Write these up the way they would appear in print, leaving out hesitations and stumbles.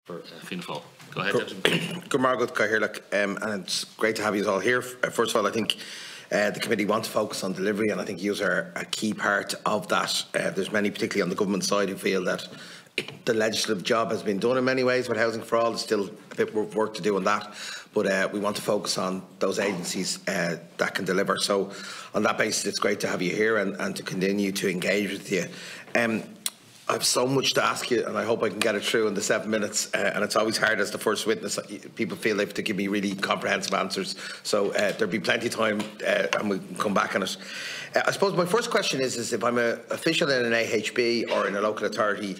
For Fianna Fáil. Go ahead, Good morning, and it's great to have you all here. First of all, I think the committee want to focus on delivery, and I think you are a key part of that. There's many, particularly on the government side, who feel that the legislative job has been done in many ways with Housing for All. There's still a bit of work to do on that, but we want to focus on those agencies that can deliver. So on that basis, it's great to have you here and to continue to engage with you. I have so much to ask you, and I hope I can get it through in the 7 minutes. And it's always hard as the first witness. People feel they have to give me really comprehensive answers. So there'll be plenty of time, and we can come back on it. I suppose my first question is if I'm an official in an AHB or in a local authority,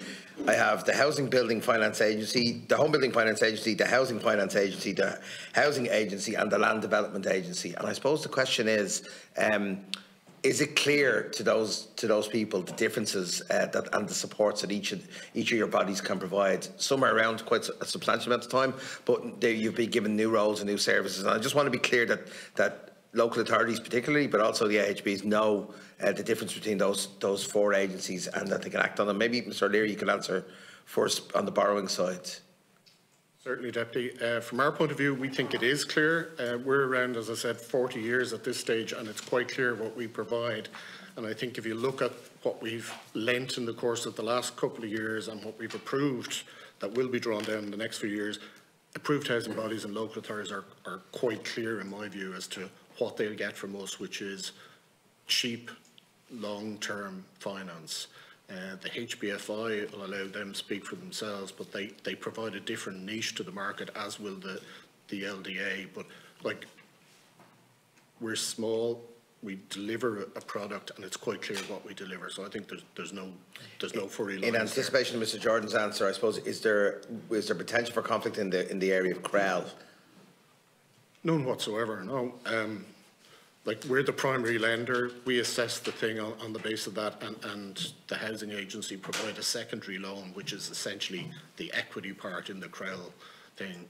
I have the Housing Building Finance Agency, the Home Building Finance Agency, the Housing Finance Agency, the Housing Agency, and the Land Development Agency. And I suppose the question is it clear to those people the differences and the supports that each of your bodies can provide? Some are around quite a substantial amount of time, but you've been given new roles and new services. And I just want to be clear that local authorities, particularly, but also the AHBs, know the difference between those four agencies and that they can act on them. Maybe, Mr. O'Leary, you can answer first on the borrowing side. Certainly, Deputy. From our point of view, we think it is clear. We're around, as I said, 40 years at this stage, and it's quite clear what we provide. And I think if you look at what we've lent in the course of the last couple of years and what we've approved that will be drawn down in the next few years, approved housing bodies and local authorities are quite clear, in my view, as to what they'll get from us, which is cheap, long-term finance. The HBFI will allow them to speak for themselves, but they provide a different niche to the market, as will the LDA. But like, we're small, we deliver a product, and it's quite clear what we deliver. So I think there's no furry lines. In anticipation of Mr. Jordan's answer, I suppose, is there potential for conflict in the area of CREL? None whatsoever. No. Like, we're the primary lender, we assess the thing on the basis of that, and the housing agency provide a secondary loan, which is essentially the equity part in the CREL thing.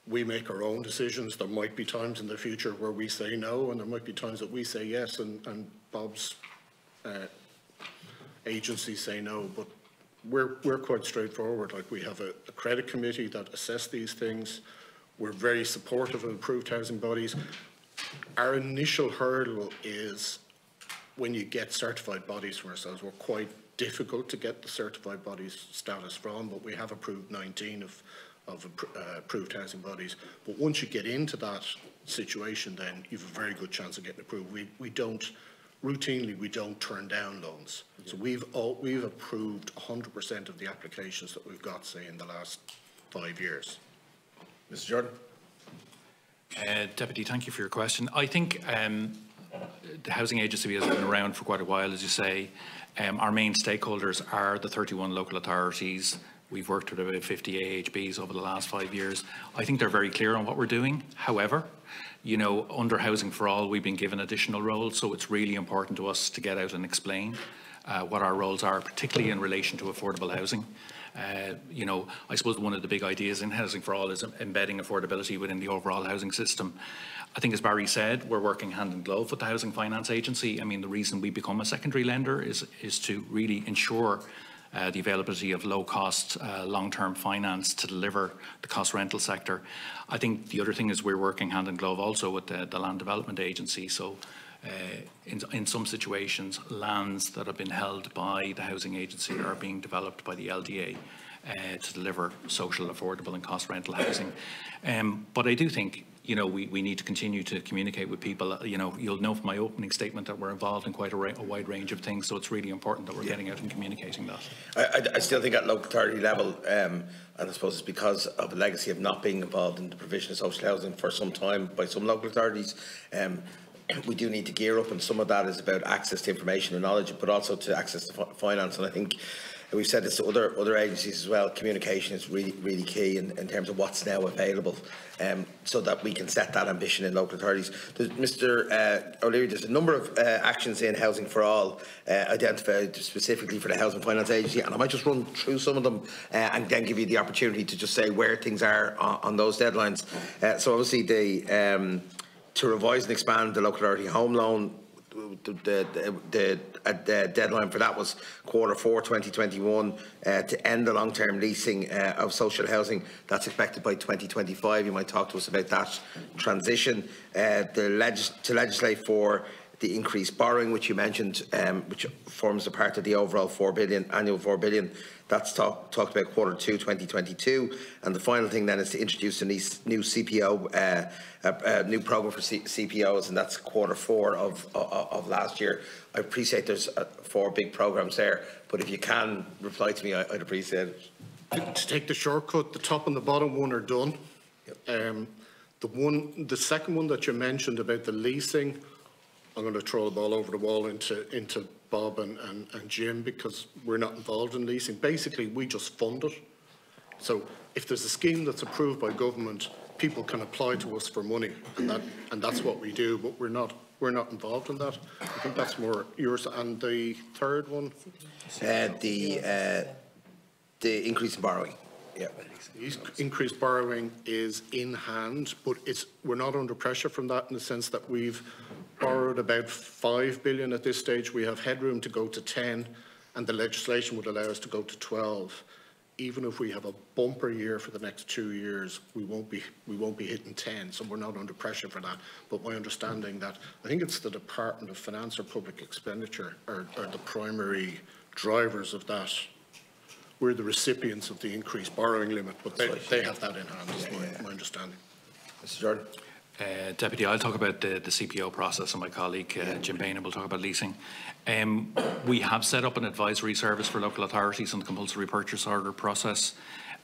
We make our own decisions. There might be times in the future where we say no, and there might be times that we say yes, and Bob's agencies say no, but we're quite straightforward. Like, we have a credit committee that assess these things. We're very supportive of approved housing bodies. Our initial hurdle is when you get certified bodies from ourselves. We're quite difficult to get the certified bodies status from, but we have approved 19 of approved housing bodies. But once you get into that situation, then you have a very good chance of getting approved. We don't turn down loans. So we've approved 100% of the applications that we've got, say, in the last 5 years. Mr. Jordan. Deputy, thank you for your question. I think the housing agency has been around for quite a while, as you say. Our main stakeholders are the 31 local authorities. We've worked with about 50 AHBs over the last 5 years. I think they're very clear on what we're doing. However, you know, under Housing for All, we've been given additional roles, so it's really important to us to get out and explain what our roles are, particularly in relation to affordable housing. You know, I suppose one of the big ideas in Housing for All is embedding affordability within the overall housing system. I think, as Barry said, we're working hand in glove with the Housing Finance Agency. I mean, the reason we become a secondary lender is to really ensure the availability of low-cost, long-term finance to deliver the cost rental sector. I think the other thing is we're working hand in glove also with the Land Development Agency. So in some situations, lands that have been held by the housing agency are being developed by the LDA to deliver social, affordable and cost rental housing. But I do think, you know, we need to continue to communicate with people. You know, you'll know from my opening statement that we're involved in quite a wide range of things, so it's really important that we're getting out and communicating that. I still think at local authority level, and I suppose it's because of a legacy of not being involved in the provision of social housing for some time by some local authorities, we do need to gear up, and some of that is about access to information and knowledge, but also to access to finance. And I think we've said this to other agencies as well. Communication is really key in terms of what's now available, so that we can set that ambition in local authorities. Mr. O'Leary, there's a number of actions in Housing for All identified specifically for the Housing Finance Agency, and I might just run through some of them and then give you the opportunity to just say where things are on those deadlines. So obviously to revise and expand the local authority home loan, the deadline for that was Q4 2021 to end the long-term leasing of social housing. That's expected by 2025. You might talk to us about that transition. To legislate for the increased borrowing, which you mentioned, which forms a part of the overall 4 billion, annual 4 billion. That's talked about Q2 2022. And the final thing then is to introduce a new CPO, a new programme for CPOs, and that's Q4 of last year. I appreciate there's 4 big programmes there, but if you can reply to me, I'd appreciate it. To take the shortcut, the top and the bottom one are done. Yep. The second one that you mentioned about the leasing, I'm going to throw the ball over the wall into Bob and Jim, because we're not involved in leasing. Basically, we just fund it. So if there's a scheme that's approved by government, people can apply to us for money, and that's what we do. But we're not involved in that. I think that's more yours. And the third one, the increase in borrowing. Yeah. Increased borrowing is in hand, but we're not under pressure from that, in the sense that we've borrowed about 5 billion at this stage. We have headroom to go to 10, and the legislation would allow us to go to 12. Even if we have a bumper year for the next 2 years, we won't be hitting 10, so we're not under pressure for that. But my understanding that, I think it's the Department of Finance or Public Expenditure are the primary drivers of that. We're the recipients of the increased borrowing limit, but they have that in hand, is my understanding. Mr. Jordan. Deputy, I'll talk about the CPO process, and my colleague Jim Bain will talk about leasing. We have set up an advisory service for local authorities on the compulsory purchase order process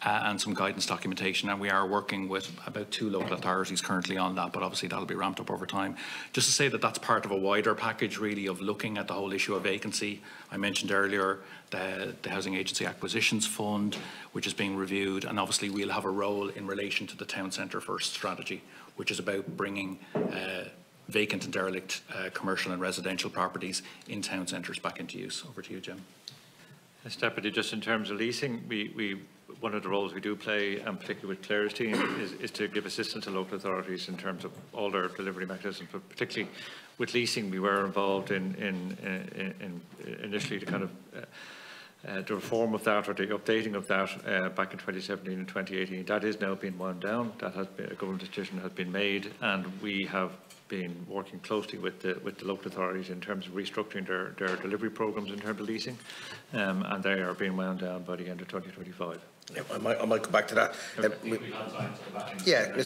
and some guidance documentation, and we are working with about 2 local authorities currently on that, but obviously that'll be ramped up over time. Just to say that that's part of a wider package really of looking at the whole issue of vacancy. I mentioned earlier the Housing Agency Acquisitions Fund, which is being reviewed, and obviously we'll have a role in relation to the Town Centre First strategy, which is about bringing vacant and derelict commercial and residential properties in town centres back into use. Over to you, Jim. Yes, Deputy, just in terms of leasing, one of the roles we do play, and particularly with Claire's team, is to give assistance to local authorities in terms of all their delivery mechanisms. But particularly with leasing, we were involved in initially the kind of the reform of that, or the updating of that, back in 2017 and 2018. That is now being wound down. That has been, a government decision has been made, and we have been working closely with the local authorities in terms of restructuring their delivery programmes in terms of leasing, and they are being wound down by the end of 2025. Yeah, I might come back to that. Yeah.